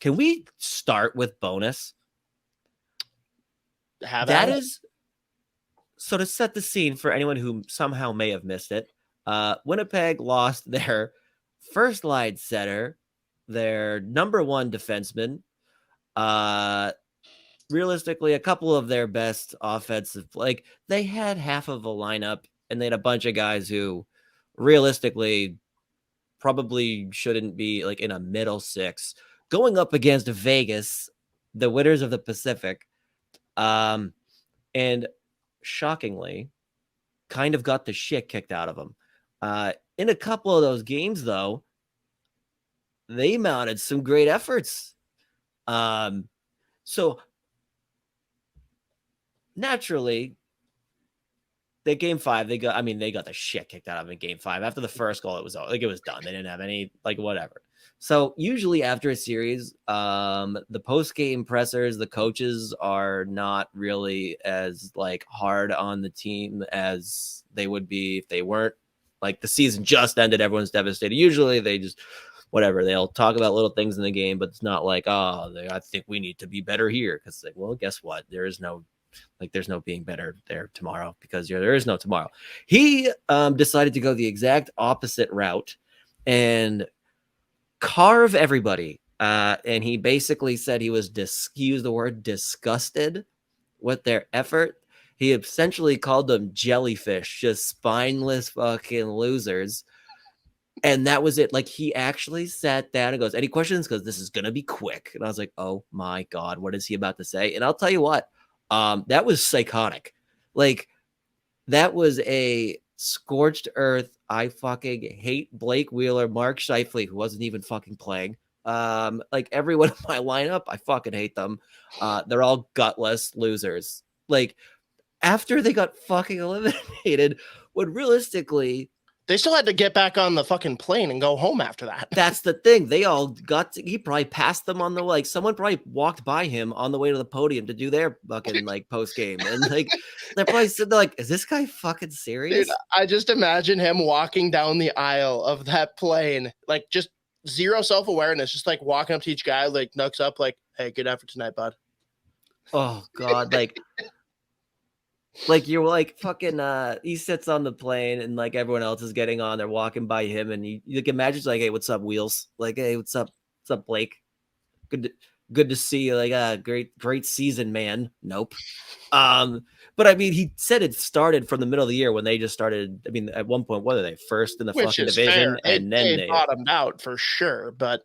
Can we start with Bowness? That is so to set the scene for anyone who somehow may have missed it. Winnipeg lost their first line center, their number one defenseman, realistically a couple of their best offensive, like they had half of a lineup and they had a bunch of guys who realistically probably shouldn't be like in a middle six going up against Vegas, the winners of the Pacific. And shockingly kind of got the shit kicked out of them. In a couple of those games though, they mounted some great efforts. So naturally, they game 5, they got the shit kicked out of them in game 5. After the first goal, it was done. They didn't have any whatever. So usually after a series, the post-game pressers, the coaches are not really as hard on the team as they would be if they weren't. The season just ended, everyone's devastated. Usually they just whatever, they'll talk about little things in the game, but it's not I think we need to be better here, because well, guess what? There's no being better there tomorrow, because there is no tomorrow. He decided to go the exact opposite route and carve everybody. And he basically said he used the word disgusted with their effort. He essentially called them jellyfish, just spineless fucking losers. And that was it. He actually sat down and goes, any questions? Because this is going to be quick. And I was like, oh my God, what is he about to say? And I'll tell you what, that was psychotic. That was a scorched earth. I fucking hate Blake Wheeler, Mark Scheifele, who wasn't even fucking playing. Everyone in my lineup, I fucking hate them. They're all gutless losers. After they got fucking eliminated, when realistically, they still had to get back on the fucking plane and go home after that. That's the thing. They all he probably passed them on the, someone probably walked by him on the way to the podium to do their fucking, post game. And, they're probably sitting there is this guy fucking serious? Dude, I just imagine him walking down the aisle of that plane, just zero self-awareness, just, walking up to each guy, nooks up, hey, good effort tonight, bud. Oh, God. You're fucking he sits on the plane and everyone else is getting on, they're walking by him, and you can imagine hey, what's up, Wheels? Hey, what's up Blake? Good to see you. Great season, man. Nope. But I mean, he said it started from the middle of the year when they just started. I mean, at one point, what are they, first in the fucking division? Fair. And then they bottomed out for sure, but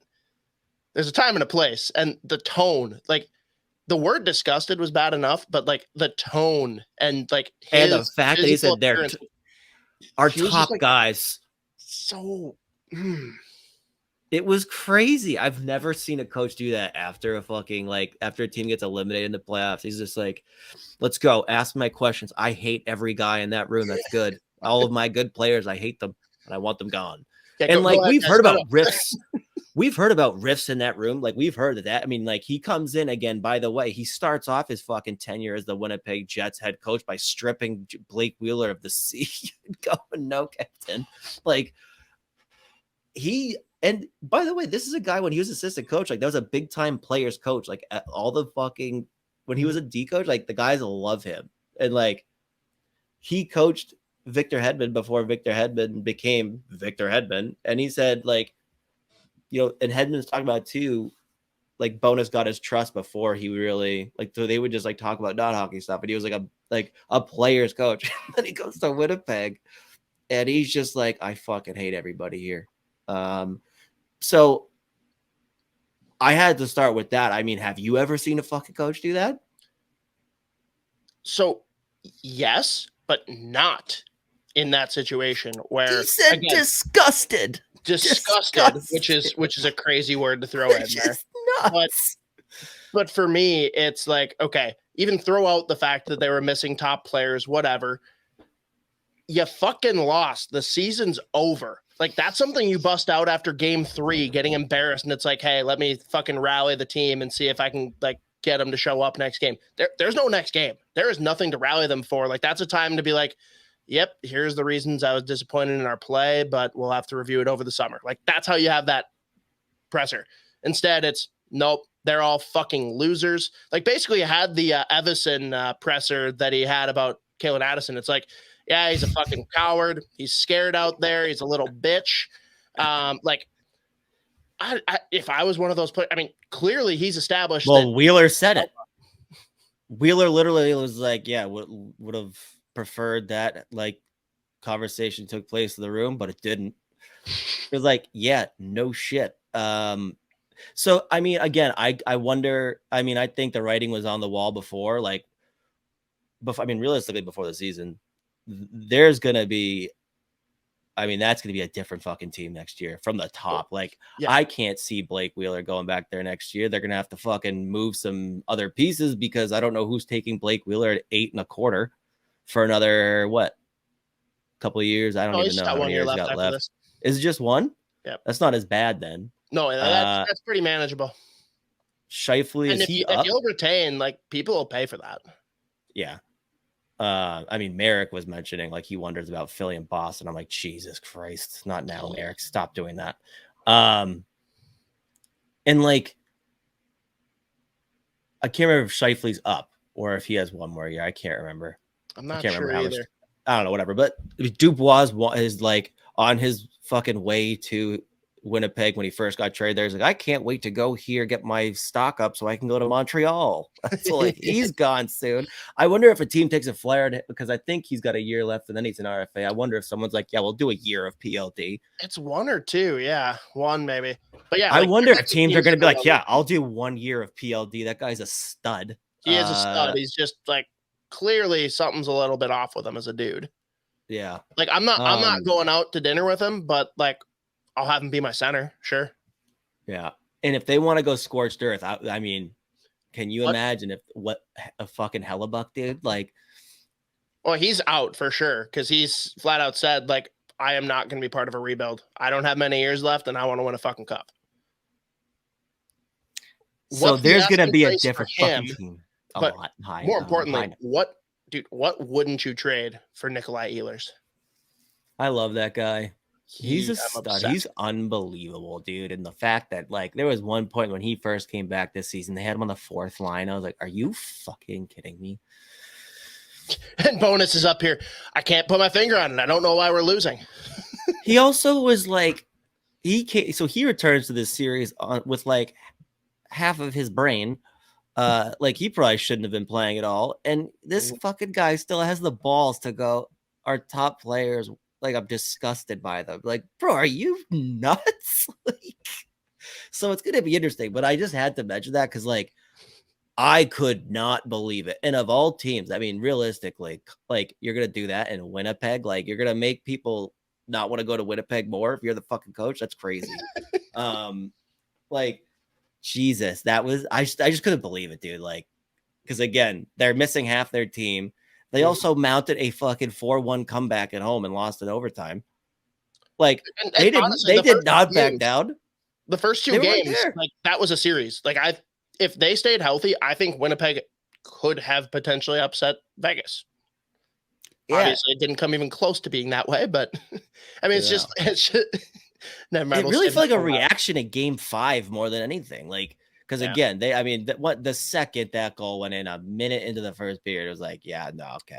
there's a time and a place, and the tone, the word disgusted was bad enough, but the tone and and the fact that he said they're our top guys. So it was crazy. I've never seen a coach do that after a fucking after a team gets eliminated in the playoffs. He's just let's go. Ask my questions. I hate every guy in that room. That's good. All of my good players, I hate them and I want them gone. Yeah, and we've heard about riffs. We've heard about riffs in that room. We've heard of that. I mean, he comes in again, by the way, he starts off his fucking tenure as the Winnipeg Jets head coach by stripping Blake Wheeler of the seat and going, no, captain. And by the way, this is a guy, when he was assistant coach, that was a big time players coach. All the fucking, when he was a D coach, the guys love him. And he coached Victor Hedman before Victor Hedman became Victor Hedman. And he said, and Hedman's talking about too, Bowness got his trust before he really so they would just talk about non-hockey stuff, and he was a player's coach. Then he goes to Winnipeg and he's just I fucking hate everybody here. So I had to start with that. I mean, have you ever seen a fucking coach do that? So yes, but not in that situation where he said again, disgusted, which is a crazy word to throw in there. But for me, it's okay, even throw out the fact that they were missing top players, whatever. You fucking lost. The season's over. That's something you bust out after game 3, getting embarrassed, and it's hey, let me fucking rally the team and see if I can get them to show up next game. There's no next game. There is nothing to rally them for. That's a time to be yep, here's the reasons I was disappointed in our play, but we'll have to review it over the summer. That's how you have that presser. Instead, it's Nope. They're all fucking losers. Like, basically, I had the Evison presser that he had about Kalen Addison. It's like, yeah, he's a fucking coward. He's scared out there. He's a little bitch. Like, if I was one of those players, I mean, clearly he's established. Well, Wheeler said it. Wheeler literally was like, yeah, would have preferred that like conversation took place in the room, but it didn't. It was like, yeah, no shit. So, I mean, again, I wonder, I mean, I think the writing was on the wall before, like, I mean, realistically, before the season, there's going to be, I mean, that's going to be a different fucking team next year from the top. Like, I can't see Blake Wheeler going back there next year. They're going to have to fucking move some other pieces because I don't know who's taking Blake Wheeler at 8.25 for another, couple of years. I don't even know how many years got left. Is it just one? Yeah. That's not as bad then. No, that's pretty manageable. Scheifele, and if you'll retain, like, people will pay for that. Yeah. I mean, Merrick was mentioning like he wonders about Philly and Boston. I'm like, Jesus Christ, not now, Merrick. Stop doing that. And like, I can't remember if Scheifele's up or if he has one more year. I can't remember. I'm not sure either. I don't know, whatever. But Dubois is like on his fucking way to Winnipeg when he first got traded there. He's like, I can't wait to go here, get my stock up so I can go to Montreal. So like, he's gone soon. I wonder if a team takes a flyer because I think he's got a year left and then he's an RFA. I wonder if someone's like, yeah, we'll do a year of PLD. It's 1 or 2. Yeah. 1 maybe. But yeah, I wonder if teams are going to be like, yeah, I'll do 1 year of PLD. That guy's a stud. He is a stud. He's just like, clearly something's a little bit off with him as a dude. Yeah. Like, I'm not going out to dinner with him, but like, I'll have him be my center. Sure. Yeah. And if they want to go scorched earth, I mean, can you imagine what a fucking Hellebuck did? Like, well, he's out for sure. Cause he's flat out said, like, I am not going to be part of a rebuild. I don't have many years left and I want to win a fucking cup. So there's going to be a different fucking team. But more importantly, what wouldn't you trade for Nikolai Ehlers? I love that guy. He's a stud. Obsessed. He's unbelievable, dude. And the fact that like there was one point when he first came back this season, they had him on the 4th line. I was like, are you fucking kidding me? And Bowness is up here. I can't put my finger on it. I don't know why we're losing. He also was like, he returns to this series with like half of his brain. Like he probably shouldn't have been playing at all. And this fucking guy still has the balls to go, our top players, like, I'm disgusted by them. Like, bro, are you nuts? Like, so it's going to be interesting. But I just had to mention that because, like, I could not believe it. And of all teams, I mean, realistically, like, you're going to do that in Winnipeg. Like, you're going to make people not want to go to Winnipeg more if you're the fucking coach. That's crazy. Like, Jesus, that was, I just couldn't believe it, dude. Like, because again, they're missing half their team. They also mounted a fucking 4-1 comeback at home and lost in overtime. Like, they did not back down. The first 2 games, like, that was a series. Like, if they stayed healthy, I think Winnipeg could have potentially upset Vegas. Yeah. Obviously, it didn't come even close to being that way, but I mean, it's just never mind. It really felt like a reaction in Game 5 more than anything. Like, because again, the second that goal went in, a minute into the first period, it was like, yeah, no, okay,